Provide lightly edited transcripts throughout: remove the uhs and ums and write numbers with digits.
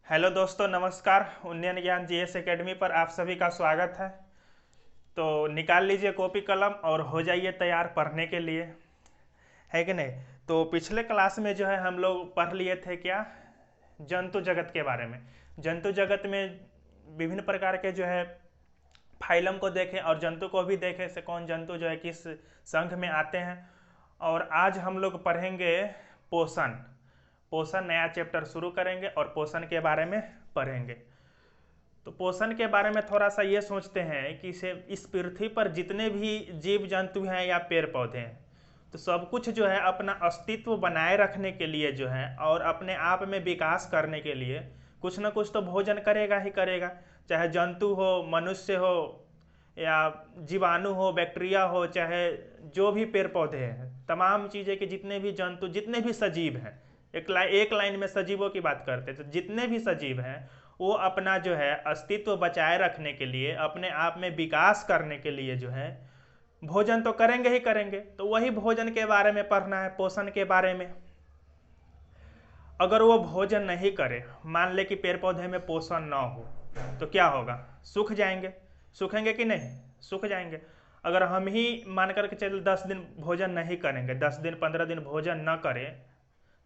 Hello दोस्तों, नमस्कार। उन्नयन ज्ञान जीएस एकेडमी पर आप सभी का स्वागत है। तो निकाल लीजिए कॉपी कलम और हो जाइए तैयार पढ़ने के लिए, है कि नहीं। तो पिछले क्लास में जो है हम लोग पढ़ लिए थे क्या, जंतु जगत के बारे में। जंतु जगत में विभिन्न प्रकार के जो है फाइलम को देखें और जंतु को भी देखें से कौन जंतु जो है किस संघ में आते हैं। और आज हम लोग पढ़ेंगे पोषण। पोषण नया चैप्टर शुरू करेंगे और पोषण के बारे में पढ़ेंगे। तो पोषण के बारे में थोड़ा सा ये सोचते हैं कि इस पृथ्वी पर जितने भी जीव जंतु हैं या पेड़ पौधे हैं, तो सब कुछ जो है अपना अस्तित्व बनाए रखने के लिए जो है और अपने आप में विकास करने के लिए कुछ ना कुछ तो भोजन करेगा ही करेगा। चाहे जंतु हो, मनुष्य हो, या जीवाणु हो, बैक्टीरिया हो, चाहे जो भी पेड़ पौधे हैं, तमाम चीज़ें के जितने भी जंतु, जितने भी सजीव हैं, एक लाइन में सजीवों की बात करते हैं, तो जितने भी सजीव हैं वो अपना जो है अस्तित्व बचाए रखने के लिए, अपने आप में विकास करने के लिए जो है भोजन तो करेंगे ही करेंगे। तो वही भोजन के बारे में पढ़ना है, पोषण के बारे में। अगर वो भोजन नहीं करे, मान ले कि पेड़ पौधे में पोषण ना हो, तो क्या होगा? सूख जाएंगे। सूखेंगे कि नहीं? सूख जाएंगे। अगर हम ही मान करके चल 10 दिन भोजन नहीं करेंगे, 10 दिन 15 दिन भोजन न करें,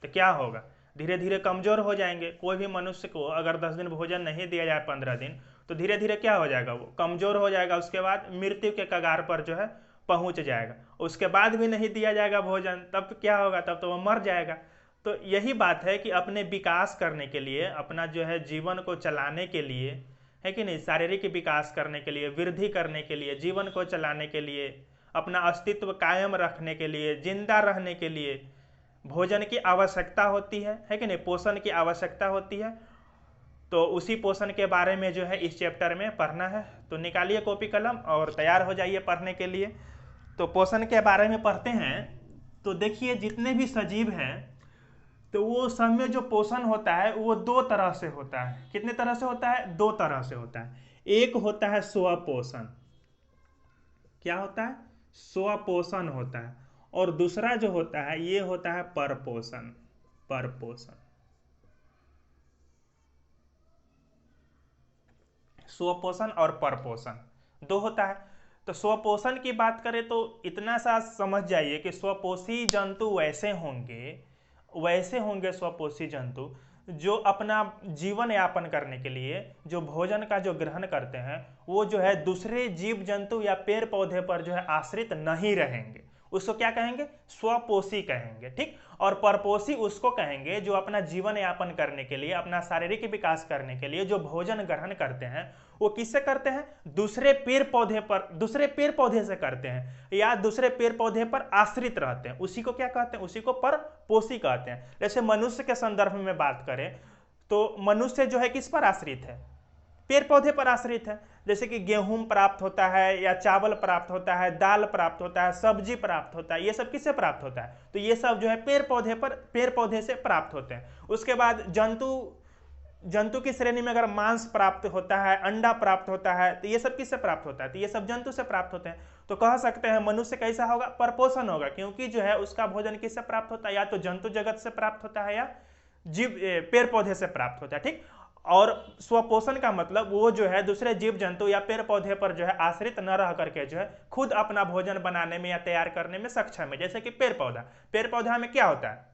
तो क्या होगा? धीरे धीरे कमजोर हो जाएंगे। कोई भी मनुष्य को अगर 10 दिन भोजन नहीं दिया जाए, 15 दिन, तो धीरे धीरे क्या हो जाएगा? वो कमजोर हो जाएगा। उसके बाद मृत्यु के कगार पर जो है पहुंच जाएगा। उसके बाद भी नहीं दिया जाएगा भोजन, तब तो क्या होगा? तब तो वो मर जाएगा। तो यही बात है कि अपने विकास करने के लिए, अपना जो है जीवन को चलाने के लिए, है कि नहीं, शारीरिक विकास करने के लिए, वृद्धि करने के लिए, जीवन को चलाने के लिए, अपना अस्तित्व कायम रखने के लिए, जिंदा रहने के लिए भोजन की आवश्यकता होती है कि नहीं, पोषण की आवश्यकता होती है। तो उसी पोषण के बारे में जो है इस चैप्टर में पढ़ना है। तो निकालिए कॉपी कलम और तैयार हो जाइए पढ़ने के लिए। तो पोषण के बारे में पढ़ते हैं। तो देखिए, जितने भी सजीव हैं, तो वो सब में जो पोषण होता है वो दो तरह से होता है। कितने तरह से होता है? दो तरह से होता है। एक होता है स्वपोषण। क्या होता है? स्वपोषण होता है। और दूसरा जो होता है ये होता है परपोषण। परपोषण, स्वपोषण और परपोषण दो होता है। तो स्वपोषण की बात करें तो इतना सा समझ जाइए कि स्वपोषी जंतु वैसे होंगे स्वपोषी जंतु जो अपना जीवन यापन करने के लिए, जो भोजन का जो ग्रहण करते हैं, वो जो है दूसरे जीव जंतु या पेड़ पौधे पर जो है आश्रित नहीं रहेंगे। उसको क्या कहेंगे? स्वपोषी कहेंगे। ठीक। और परपोषी उसको कहेंगे जो अपना जीवन यापन करने के लिए, अपना शारीरिक विकास करने के लिए जो भोजन ग्रहण करते हैं, वो किससे करते हैं? दूसरे पेड़ पौधे पर, दूसरे पेड़ पौधे से करते हैं, या दूसरे पेड़ पौधे पर आश्रित रहते हैं। उसी को क्या कहते हैं? उसी को परपोषी कहते हैं। जैसे मनुष्य के संदर्भ में बात करें तो मनुष्य जो है किस पर आश्रित है? पेड़ पौधे पर आश्रित है। जैसे कि गेहूं प्राप्त होता है, या चावल प्राप्त होता है, दाल प्राप्त होता है, सब्जी प्राप्त होता है, ये सब किससे प्राप्त होता है? तो ये सब जो है पेड़ पौधे से प्राप्त होते हैं। उसके बाद जंतु की श्रेणी में अगर मांस प्राप्त होता है, अंडा प्राप्त होता है, तो ये सब किससे प्राप्त होता है? तो ये सब जंतु से प्राप्त होते हैं। तो कह सकते हैं मनुष्य कैसा होगा? परपोषण होगा, क्योंकि जो है उसका भोजन किससे प्राप्त होता है? या तो जंतु जगत से प्राप्त होता है, या पेड़ पौधे से प्राप्त होता है। ठीक। और स्वपोषण का मतलब वो जो है दूसरे जीव जंतु या पेड़ पौधे पर जो है आश्रित न रह करके जो है खुद अपना भोजन बनाने में या तैयार करने में सक्षम है। जैसे कि पेड़ पौधा में क्या होता है?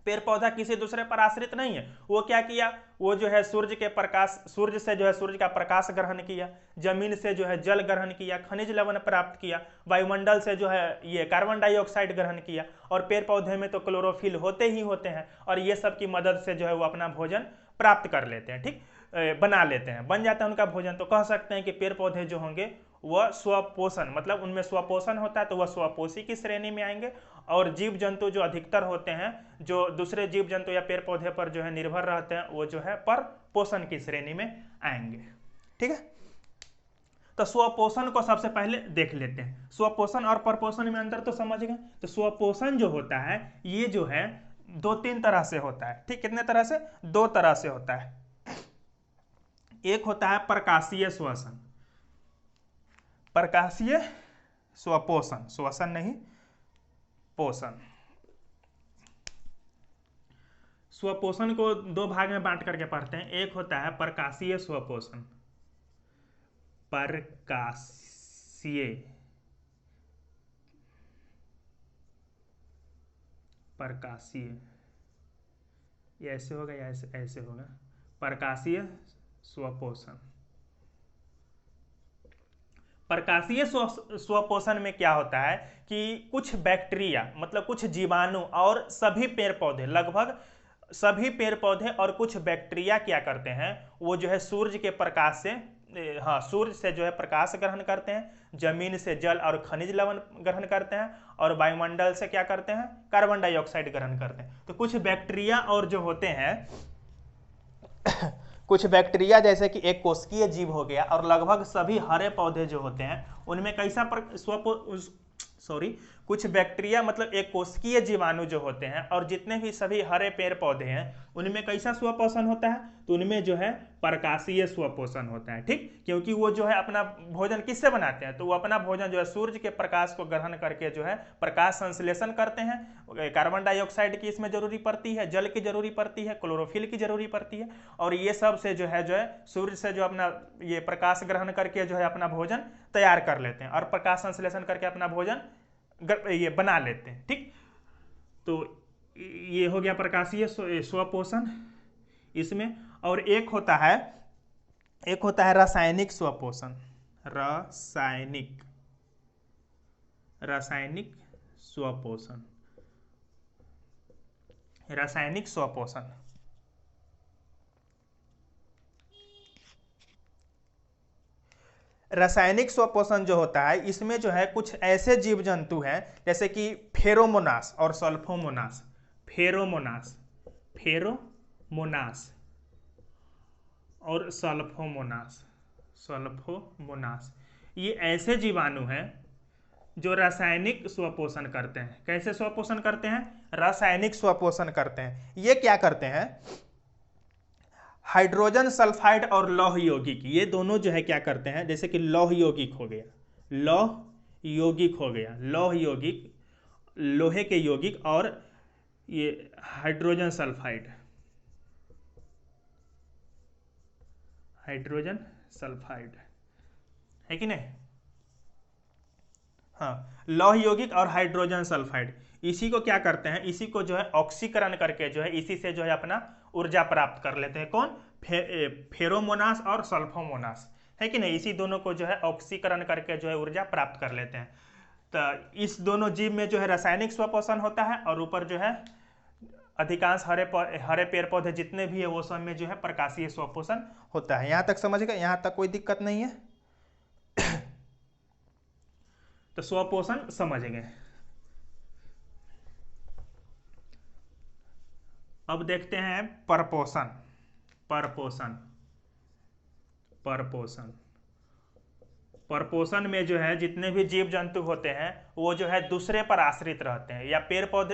पेड़ पौधा किसी दूसरे पर आश्रित नहीं है। वो क्या किया? वो जो है सूर्य से जो है सूर्य का प्रकाश ग्रहण किया, जमीन से जो है जल ग्रहण किया, खनिज लवण प्राप्त किया, वायुमंडल से जो है ये कार्बन डाइऑक्साइड ग्रहण किया। और पेड़ पौधे में तो क्लोरोफिल होते ही होते हैं, और ये सब की मदद से जो है वो अपना भोजन प्राप्त कर लेते हैं। ठीक। बना लेते हैं, बन जाता है उनका भोजन। तो कह सकते हैं कि पेड़ पौधे जो होंगे वह स्वपोषण, मतलब उनमें स्वपोषण होता है, तो वह स्वपोषी की श्रेणी में आएंगे। और जीव जंतु जो अधिकतर होते हैं, जो दूसरे जीव जंतु या पेड़ पौधे पर जो है निर्भर रहते हैं, वो जो है पर पोषण की श्रेणी में आएंगे। ठीक है। तो स्वपोषण को सबसे पहले देख लेते हैं। स्वपोषण और परपोषण में अंतर तो समझ गए। तो स्वपोषण जो होता है ये जो है 2-3 तरह से होता है। ठीक। कितने तरह से? 2 तरह से होता है। एक होता है प्रकाशीय श्वसन। प्रकाशीय स्वपोषण, श्वसन नहीं, पोषण। स्वपोषण को दो भाग में बांट करके पढ़ते हैं। एक होता है प्रकाशीय स्वपोषण, प्रकाशीय ये ऐसे होगा या ऐसे ऐसे होगा, प्रकाशीय स्वपोषण। प्रकाशीय स्वपोषण में क्या होता है कि कुछ बैक्टीरिया मतलब कुछ जीवाणु और सभी पेड़ पौधे, लगभग सभी पेड़ पौधे और कुछ बैक्टीरिया क्या करते हैं, वो जो है सूर्य के प्रकाश से, हाँ सूर्य से जो है प्रकाश ग्रहण करते हैं, जमीन से जल और खनिज लवण ग्रहण करते हैं, और वायुमंडल से क्या करते हैं, कार्बन डाइऑक्साइड ग्रहण करते हैं। तो कुछ बैक्टीरिया और जो होते हैं कुछ बैक्टीरिया जैसे कि एक कोशिकीय जीव हो गया, और लगभग सभी हरे पौधे जो होते हैं उनमें कैसा कुछ बैक्टीरिया मतलब एक कोशिकीय जीवाणु जो होते हैं और जितने भी सभी हरे पेड़ पौधे हैं उनमें कैसा स्वपोषण होता है, तो उनमें जो है प्रकाशीय स्वपोषण होता है। ठीक, क्योंकि वो जो है अपना भोजन किससे बनाते हैं, तो वो अपना भोजन जो है सूर्य के प्रकाश को ग्रहण करके जो है प्रकाश संश्लेषण करते हैं। कार्बन डाइऑक्साइड की इसमें जरूरी पड़ती है, जल की जरूरी पड़ती है, क्लोरोफिल की जरूरी पड़ती है, और ये सब से जो है सूर्य से जो अपना ये प्रकाश ग्रहण करके जो है अपना भोजन तैयार कर लेते हैं और प्रकाश संश्लेषण करके अपना भोजन ये बना लेते हैं। ठीक, तो ये हो गया प्रकाशीय स्वपोषण इसमें। और एक होता है रासायनिक स्वपोषण, रासायनिक स्वपोषण। रासायनिक स्वपोषण जो होता है इसमें जो है कुछ ऐसे जीव जंतु हैं जैसे कि फेरोमोनास और सल्फोमोनास। फेरोमोनास और सल्फोमोनास, ये ऐसे जीवाणु हैं जो रासायनिक स्वपोषण करते हैं। कैसे स्वपोषण करते हैं, रासायनिक स्वपोषण करते हैं। ये क्या करते हैं, हाइड्रोजन सल्फाइड और लौह यौगिक, ये दोनों जो है क्या करते हैं, जैसे कि लौह यौगिक हो गया, लौह यौगिक लोहे के यौगिक, और ये हाइड्रोजन सल्फाइड है कि नहीं, हाँ लौह यौगिक और हाइड्रोजन सल्फाइड, इसी को क्या करते हैं, इसी को जो है ऑक्सीकरण करके जो है इसी से जो है अपना ऊर्जा प्राप्त कर लेते हैं। कौन, फेरोमोनास और सल्फोमोनास, है कि नहीं, इसी दोनों को जो है ऑक्सीकरण करके जो है ऊर्जा प्राप्त कर लेते हैं। तो इस दोनों जीव में जो है रासायनिक स्वपोषण होता है, और ऊपर जो है अधिकांश हरे पेड़ पौधे जितने भी है वो सब में जो है प्रकाशीय स्वपोषण होता है। यहां तक समझ गए, यहां तक कोई दिक्कत नहीं है। तो स्वपोषण समझ गए। अब देखते हैं परपोषण। परपोषण में जो है जितने भी जीव जंतु होते हैं वो जो है दूसरे पर आश्रित रहते हैं, या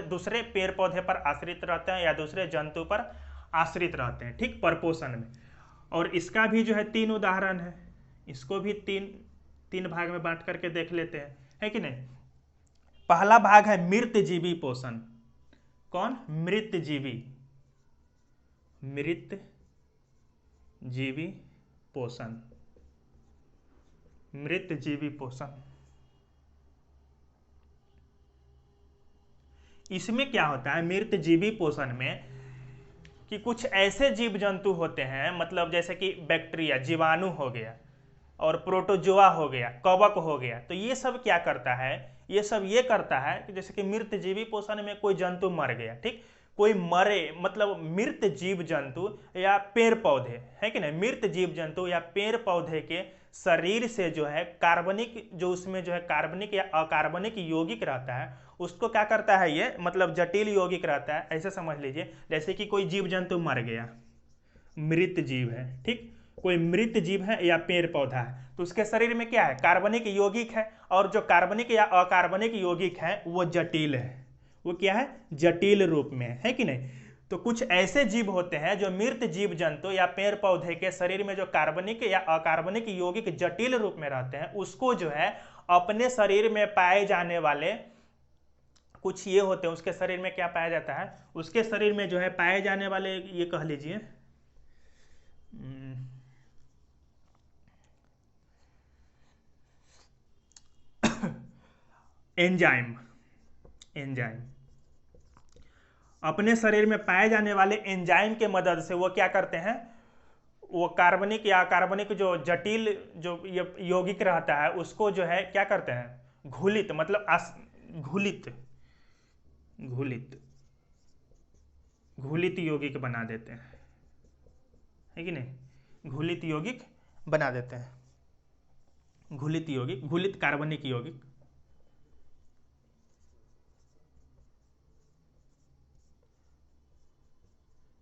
दूसरे पेड़ पौधे पर आश्रित रहते हैं, या दूसरे जंतु पर आश्रित रहते हैं। ठीक, परपोषण में। और इसका भी जो है 3 उदाहरण है, इसको भी तीन भाग में बांट करके देख लेते हैं, है कि नहीं। पहला भाग है मृतजीवी पोषण। कौन, मृतजीवी पोषण। इसमें क्या होता है मृतजीवी पोषण में, कि कुछ ऐसे जीव जंतु होते हैं, मतलब जैसे कि बैक्टीरिया जीवाणु हो गया, और प्रोटोजोआ हो गया, कवक हो गया, तो ये सब क्या करता है, ये सब ये करता है कि जैसे कि मृतजीवी पोषण में कोई जंतु मर गया, ठीक, कोई मरे मतलब मृत जीव जंतु या पेड़ पौधे, है कि नहीं, मृत जीव जंतु या पेड़ पौधे के शरीर से जो है कार्बनिक, जो उसमें जो है कार्बनिक या अकार्बनिक यौगिक रहता है उसको क्या करता है, ये मतलब जटिल यौगिक रहता है, ऐसे समझ लीजिए। जैसे कि कोई जीव जंतु मर गया, मृत जीव है, ठीक, कोई मृत जीव है या पेड़ पौधा है, तो उसके शरीर में क्या है, कार्बनिक यौगिक है, और जो कार्बनिक या अकार्बनिक यौगिक है वो जटिल है, वो क्या है, जटिल रूप में है कि नहीं। तो कुछ ऐसे जीव होते हैं जो मृत जीव जंतु या पेड़ पौधे के शरीर में जो कार्बनिक या अकार्बनिक यौगिक जटिल रूप में रहते हैं, उसको जो है अपने शरीर में पाए जाने वाले कुछ ये होते हैं, उसके शरीर में क्या पाया जाता है, उसके शरीर में जो है पाए जाने वाले, ये कह लीजिए एंजाइम। एंजाइम अपने शरीर में पाए जाने वाले एंजाइम के मदद से वो क्या करते हैं, वो कार्बनिक या अकार्बनिक जो जटिल जो यौगिक रहता है उसको जो है क्या करते हैं, घुलित, मतलब घुलित घुलित घुलित यौगिक बना देते हैं, है कि नहीं, घुलित यौगिक बना देते हैं। घुलित यौगिक, घुलित कार्बनिक यौगिक,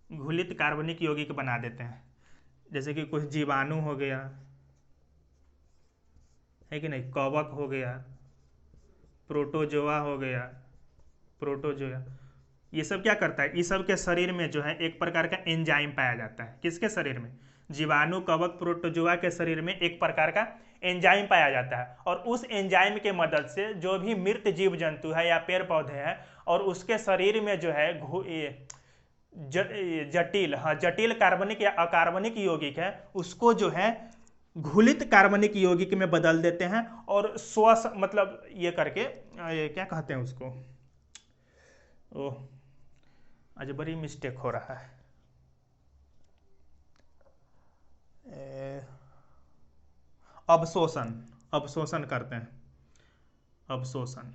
घुलित कार्बनिक यौगिक बना देते हैं। जैसे कि कुछ जीवाणु हो गया, है कि नहीं, कवक हो गया, प्रोटोजोआ हो गया, प्रोटोजोआ, ये सब क्या करता है, इस सब के शरीर में जो है एक प्रकार का एंजाइम पाया जाता है। किसके शरीर में, जीवाणु, कवक, प्रोटोजोआ के शरीर में एक प्रकार का एंजाइम पाया जाता है। और उस एंजाइम के मदद से जो भी मृत जीव जंतु है या पेड़ पौधे हैं और उसके शरीर में जो है जटिल, हाँ, जटिल कार्बनिक या अकार्बनिक यौगिक है, उसको जो है घुलित कार्बनिक यौगिक में बदल देते हैं। और श्वास, मतलब ये करके, ये क्या कहते हैं उसको, ओह आज बड़ी मिस्टेक हो रहा है, अवशोषण, अवशोषण करते हैं, अवशोषण,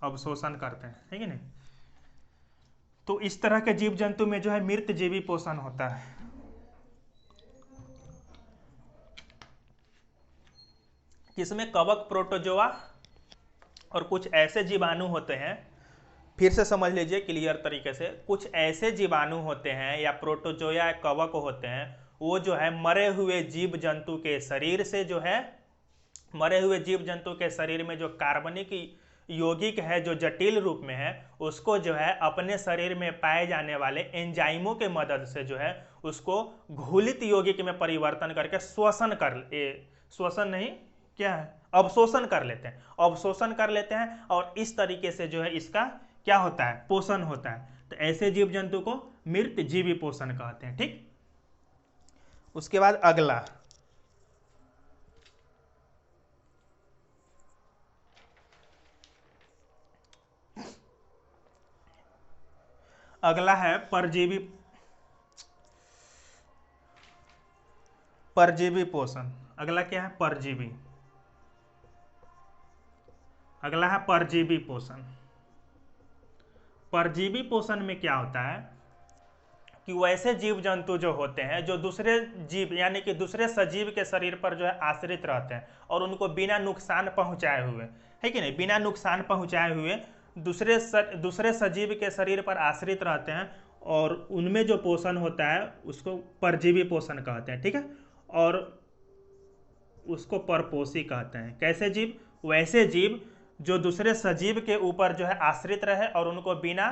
अवशोषण करते हैं, है कि नहीं। तो इस तरह के जीव जंतु में जो है मृत जीवी पोषण होता है। किसमें, कवक, प्रोटोजोआ और कुछ ऐसे जीवाणु होते हैं, फिर से समझ लीजिए क्लियर तरीके से, कुछ ऐसे जीवाणु होते हैं या प्रोटोजोआ या कवक होते हैं, वो जो है मरे हुए जीव जंतु के शरीर से जो है, मरे हुए जीव जंतु के शरीर में जो कार्बनिक यौगिक है जो जटिल रूप में है, उसको जो है अपने शरीर में पाए जाने वाले एंजाइमों के मदद से जो है उसको घुलित यौगिक में परिवर्तन करके श्वसन कर, श्वसन नहीं, क्या है, अवशोषण कर लेते हैं, अवशोषण कर लेते हैं। और इस तरीके से जो है इसका क्या होता है, पोषण होता है। तो ऐसे जीव जंतु को मृत जीवी पोषण कहते हैं। ठीक, उसके बाद अगला, अगला है परजीवी, परजीवी पोषण। अगला क्या है, परजीवी, अगला है परजीवी पोषण। परजीवी पोषण में क्या होता है कि वैसे जीव जंतु जो होते हैं जो दूसरे जीव यानी कि दूसरे सजीव के शरीर पर जो है आश्रित रहते हैं और उनको बिना नुकसान पहुंचाए हुए, है कि नहीं, बिना नुकसान पहुंचाए हुए दूसरे सजीव के शरीर पर आश्रित रहते हैं और उनमें जो पोषण होता है उसको परजीवी पोषण कहते हैं। ठीक है, और उसको परपोषी कहते हैं। कैसे जीव, वैसे जीव जो दूसरे सजीव के ऊपर जो है आश्रित रहे और उनको बिना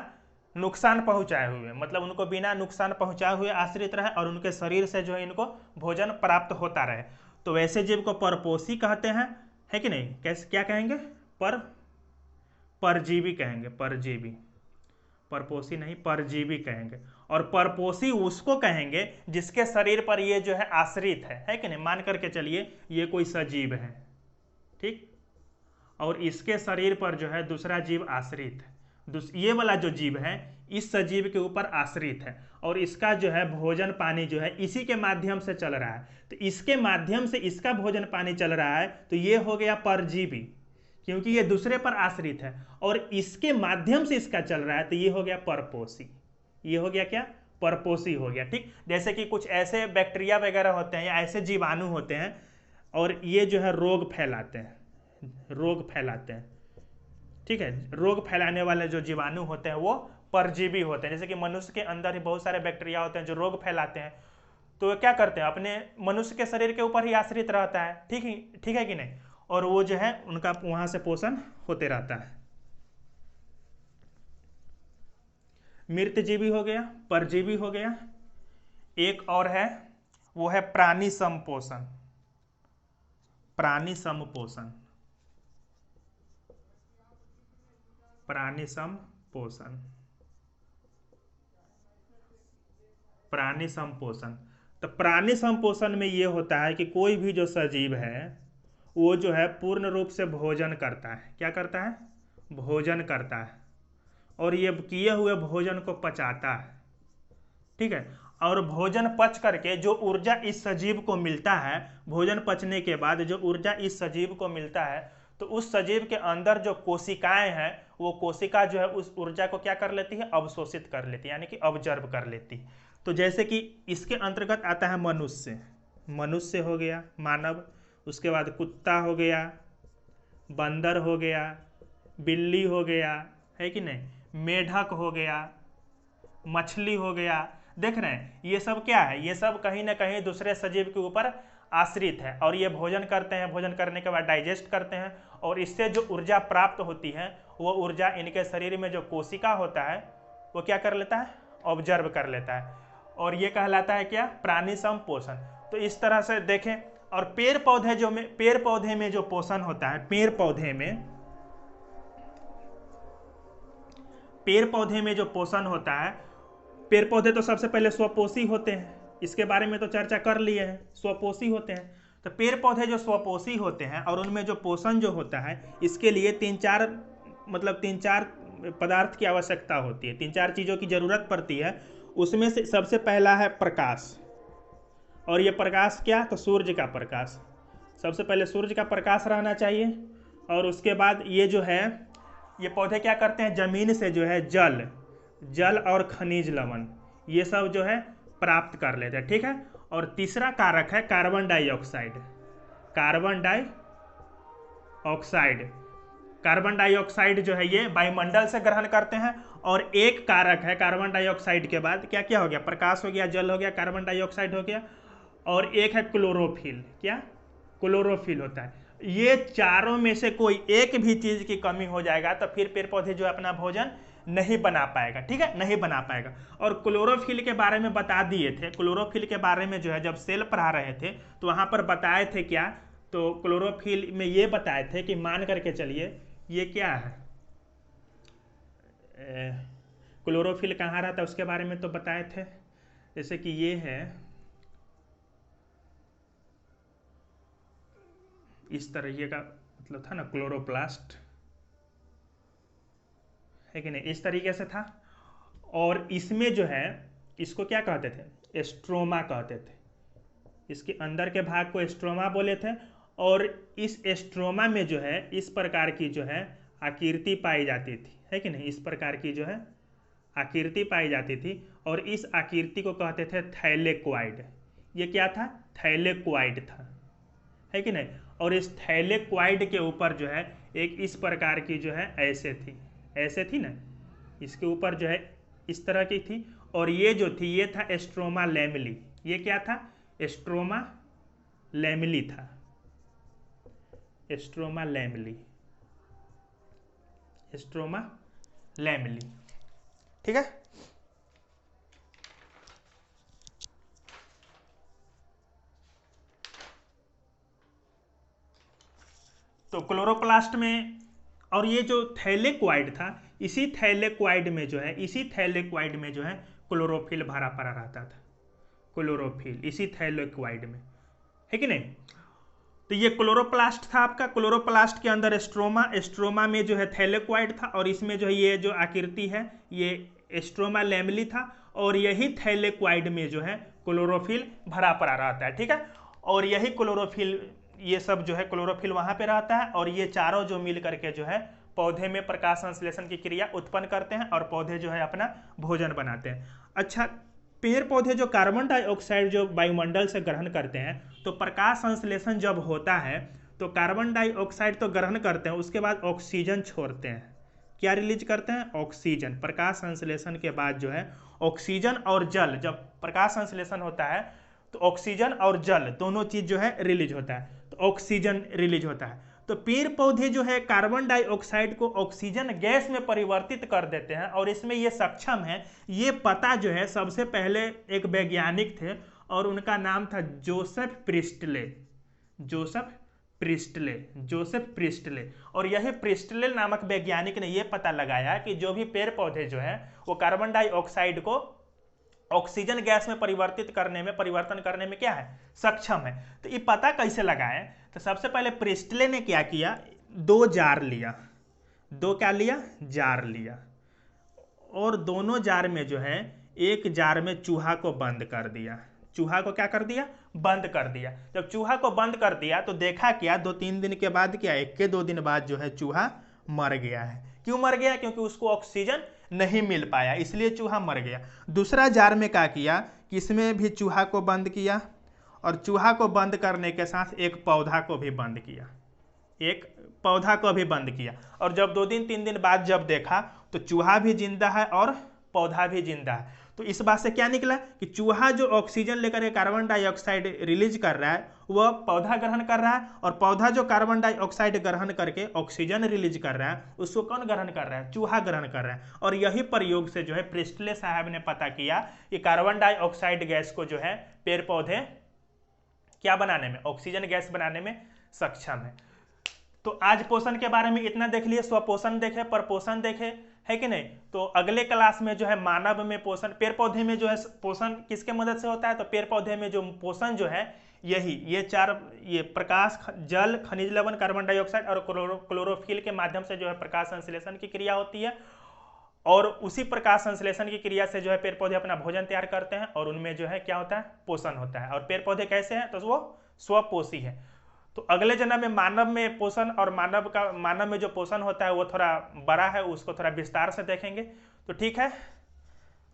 नुकसान पहुंचाए हुए, मतलब उनको बिना नुकसान पहुंचाए हुए आश्रित रहे और उनके शरीर से जो है इनको भोजन प्राप्त होता रहे, तो वैसे जीव को परपोषी कहते हैं, है कि नहीं। कैसे, क्या कहेंगे, परजीवी कहेंगे, परजीवी, परपोषी नहीं, परजीवी कहेंगे। और परपोषी उसको कहेंगे जिसके शरीर पर ये जो है आश्रित है कि नहीं। मान करके चलिए ये कोई सजीव है, ठीक, और इसके शरीर पर जो है दूसरा जीव आश्रित है, ये वाला जो जीव है इस सजीव के ऊपर आश्रित है और इसका जो है भोजन पानी जो है इसी के माध्यम से चल रहा है, तो इसके माध्यम से इसका भोजन पानी चल रहा है, तो ये हो गया परजीवी, क्योंकि ये दूसरे पर आश्रित है और इसके माध्यम से इसका चल रहा है, तो ये हो गया परपोषी। ये हो गया क्या, परपोषी हो गया। ठीक, जैसे कि कुछ ऐसे बैक्टीरिया वगैरह होते हैं या ऐसे जीवाणु होते हैं और ये जो है रोग फैलाते हैं, रोग फैलाते हैं। ठीक है, रोग फैलाने वाले जो जीवाणु होते हैं वो परजीवी होते हैं। जैसे कि मनुष्य के अंदर ही बहुत सारे बैक्टीरिया होते हैं जो रोग फैलाते हैं, तो क्या करते हैं, अपने मनुष्य के शरीर के ऊपर ही आश्रित रहता है। ठीक है कि नहीं, और वो जो है उनका वहां से पोषण होते रहता है। मृतजीवी हो गया, परजीवी हो गया, एक और है वो है प्राणी समपोषण। प्राणी समपोषण, प्राणी संपोषण। प्राणी संपोषण, तो प्राणी संपोषण में ये होता है कि कोई भी जो सजीव है वो जो है पूर्ण रूप से भोजन करता है। क्या करता है? भोजन करता है, और ये किए हुए भोजन को पचाता है। ठीक है, और भोजन पच करके जो ऊर्जा इस सजीव को मिलता है, भोजन पचने के बाद जो ऊर्जा इस सजीव को मिलता है, तो उस सजीव के अंदर जो कोशिकाएं हैं वो कोशिका जो है उस ऊर्जा को क्या कर लेती है? अवशोषित कर लेती है, यानी कि ऑब्जर्व कर लेती है। तो जैसे कि इसके अंतर्गत आता है मनुष्य, मनुष्य हो गया मानव, उसके बाद कुत्ता हो गया, बंदर हो गया, बिल्ली हो गया, है कि नहीं, मेढक हो गया, मछली हो गया। देख रहे हैं ये सब क्या है? ये सब कहीं ना कहीं दूसरे सजीव के ऊपर आश्रित है, और ये भोजन करते हैं, भोजन करने के बाद डाइजेस्ट करते हैं, और इससे जो ऊर्जा प्राप्त होती है वो ऊर्जा इनके शरीर में जो कोशिका होता है वो क्या कर लेता है? ऑब्जर्व कर लेता है, और ये कहलाता है क्या? प्राणी संपोषण। तो इस तरह से देखें। और पेड़ पौधे में जो पोषण होता है, पेड़ पौधे में जो पोषण होता है, पेड़ पौधे तो सबसे पहले स्वपोषी होते हैं, इसके बारे में तो चर्चा कर लिए हैं, स्वपोषी होते हैं। तो पेड़ पौधे जो स्वपोषी होते हैं और उनमें जो पोषण जो होता है, इसके लिए तीन चार पदार्थ की आवश्यकता होती है, 3-4 चीज़ों की जरूरत पड़ती है। उसमें से सबसे पहला है प्रकाश, और ये प्रकाश क्या? तो सूर्य का प्रकाश। सबसे पहले सूर्य का प्रकाश रहना चाहिए, और उसके बाद ये जो है ये पौधे क्या करते हैं? जमीन से जो है जल और खनिज लवण ये सब जो है प्राप्त कर लेते हैं। ठीक है, और तीसरा कारक है कार्बन डाइऑक्साइड। कार्बन डाइऑक्साइड जो है ये वायुमंडल से ग्रहण करते हैं, और एक कारक है कार्बन डाइऑक्साइड के बाद क्या क्या हो गया? प्रकाश हो गया, जल हो गया, कार्बन डाइऑक्साइड हो गया, और एक है क्लोरोफिल। क्या? क्लोरोफिल होता है। ये चारों में से कोई एक भी चीज की कमी हो जाएगा तो फिर पेड़ पौधे जो है अपना भोजन नहीं बना पाएगा। ठीक है, नहीं बना पाएगा। और क्लोरोफिल के बारे में बता दिए थे, क्लोरोफिल के बारे में जो है जब सेल पढ़ा रहे थे तो वहां पर बताए थे क्या? तो क्लोरोफिल में ये बताए थे कि मान करके चलिए ये क्या है, क्लोरोफिल कहाँ रहता है उसके बारे में तो बताए थे। जैसे कि ये है इस तरह का मतलब था ना, क्लोरोप्लास्ट, है कि नहीं, इस तरीके से था। और इसमें जो है इसको क्या कहते थे? एस्ट्रोमा कहते थे। इसके अंदर के भाग को एस्ट्रोमा बोले थे, और इस एस्ट्रोमा में जो है इस प्रकार की जो है आकृति पाई जाती थी, है कि नहीं, इस प्रकार की जो है आकृति पाई जाती थी, और इस आकृति को कहते थे थैलेक्वाइड। ये क्या था? थैलेक्वाइड था, है कि नहीं। और इस थैलेक्वाइड के ऊपर जो है एक इस प्रकार की जो है ऐसे थी ना, इसके ऊपर जो है इस तरह की थी, और ये जो थी ये था एस्ट्रोमा लैमेली। ये क्या था? एस्ट्रोमा लैमेली था, एस्ट्रोमा लैमेली। ठीक है। तो क्लोरोप्लास्ट में, और ये जो थैलेक्वाइड था, इसी थैलेक्वाइड में जो है क्लोरोफिल भरा पड़ा रहता था। क्लोरोफिल इसी थैलेक्वाइड में, है कि नहीं। तो ये क्लोरोप्लास्ट था आपका। क्लोरोप्लास्ट के अंदर एस्ट्रोमा में जो है थैलेक्वाइड था, और इसमें जो है ये जो आकृति है ये एस्ट्रोमा लैमेली था, और यही थैलेक्वाइड में जो है क्लोरोफिल भरा पड़ा रहता है। ठीक है, और यही क्लोरोफिल, ये सब जो है क्लोरोफिल वहां पे रहता है, और ये चारों जो मिल करके जो है पौधे में प्रकाश संश्लेषण की क्रिया उत्पन्न करते हैं, और पौधे जो है अपना भोजन बनाते हैं। अच्छा, पेड़ पौधे जो कार्बन डाइऑक्साइड जो वायुमंडल से ग्रहण करते हैं, तो प्रकाश संश्लेषण जब होता है तो कार्बन डाइऑक्साइड तो ग्रहण करते हैं, उसके बाद ऑक्सीजन छोड़ते हैं। क्या रिलीज करते हैं? ऑक्सीजन। प्रकाश संश्लेषण के बाद जो है ऑक्सीजन और जल, जब प्रकाश संश्लेषण होता है तो ऑक्सीजन और जल दोनों चीज जो है रिलीज होता है, तो ऑक्सीजन रिलीज होता है। तो पेड़ पौधे जो है कार्बन डाइऑक्साइड को ऑक्सीजन गैस में परिवर्तित कर देते हैं, और इसमें ये सक्षम है। ये पता जो है सबसे पहले एक वैज्ञानिक थे, और उनका नाम था जोसेफ प्रिस्टले, जोसेफ प्रिस्टले। और यही प्रिस्टले नामक वैज्ञानिक ने यह पता लगाया कि जो भी पेड़ पौधे जो है वो कार्बन डाइऑक्साइड को ऑक्सीजन गैस में परिवर्तन करने में क्या है, सक्षम है। तो ये पता कैसे लगाएं? तो सबसे पहले प्रिस्टले ने क्या किया, 2 जार लिया, 2 क्या लिया, जार लिया, और दोनों जार में जो है एक जार में चूहा को बंद कर दिया। चूहा को क्या कर दिया, बंद कर दिया। जब चूहा को बंद कर दिया तो देखा क्या, 2-3 दिन के बाद क्या, 1 के 2 दिन बाद जो है चूहा मर गया है। क्यों मर गया? क्योंकि उसको ऑक्सीजन नहीं मिल पाया, इसलिए चूहा मर गया। दूसरा जार में क्या किया कि इसमें भी चूहा को बंद किया, और चूहा को बंद करने के साथ एक पौधा को भी बंद किया, एक पौधा को भी बंद किया। और जब 2-3 दिन बाद जब देखा तो चूहा भी जिंदा है और पौधा भी जिंदा है। तो इस बात से क्या निकला कि चूहा जो ऑक्सीजन लेकर के कार्बन डाइऑक्साइड रिलीज कर रहा है वह पौधा ग्रहण कर रहा है, और पौधा जो कार्बन डाइऑक्साइड ग्रहण करके ऑक्सीजन रिलीज कर रहा है उसको कौन ग्रहण कर रहा है, चूहा ग्रहण कर रहा है। और यही प्रयोग से जो है प्रिस्टले साहब ने पता किया कि कार्बन डाइऑक्साइड गैस को जो है पेड़ पौधे क्या बनाने में, ऑक्सीजन गैस बनाने में सक्षम है। तो आज पोषण के बारे में इतना देख लिए, स्वपोषण देखे, परपोषण देखे, है कि नहीं। तो अगले क्लास में जो है मानव में पोषण, पेड़ पौधे में जो है पोषण किसके मदद से होता है, तो पेड़ पौधे में जो पोषण जो है ये 4, ये प्रकाश, जल, खनिज लवण, कार्बन डाइऑक्साइड और क्लोरोफिल के माध्यम से जो है प्रकाश संश्लेषण की क्रिया होती है। और उसी प्रकाश संश्लेषण की क्रिया से जो है पेड़ पौधे अपना भोजन तैयार करते हैं, और उनमें जो है क्या होता है, पोषण होता है। और पेड़ पौधे कैसे हैं, तो वो स्वपोषी है। तो अगले जन्म में मानव में पोषण, और मानव में जो पोषण होता है वो थोड़ा बड़ा है, उसको थोड़ा विस्तार से देखेंगे। तो ठीक है,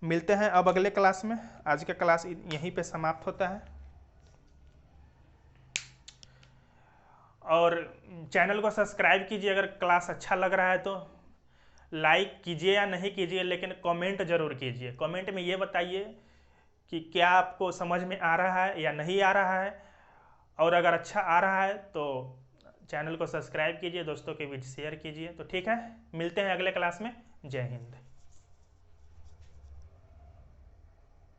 मिलते हैं अब अगले क्लास में। आज का क्लास यहीं पे समाप्त होता है। और चैनल को सब्सक्राइब कीजिए अगर क्लास अच्छा लग रहा है तो, लाइक कीजिए या नहीं कीजिए, लेकिन कमेंट जरूर कीजिए। कमेंट में ये बताइए कि क्या आपको समझ में आ रहा है या नहीं आ रहा है, और अगर अच्छा आ रहा है तो चैनल को सब्सक्राइब कीजिए, दोस्तों के बीच शेयर कीजिए। तो ठीक है, मिलते हैं अगले क्लास में। जय हिंद।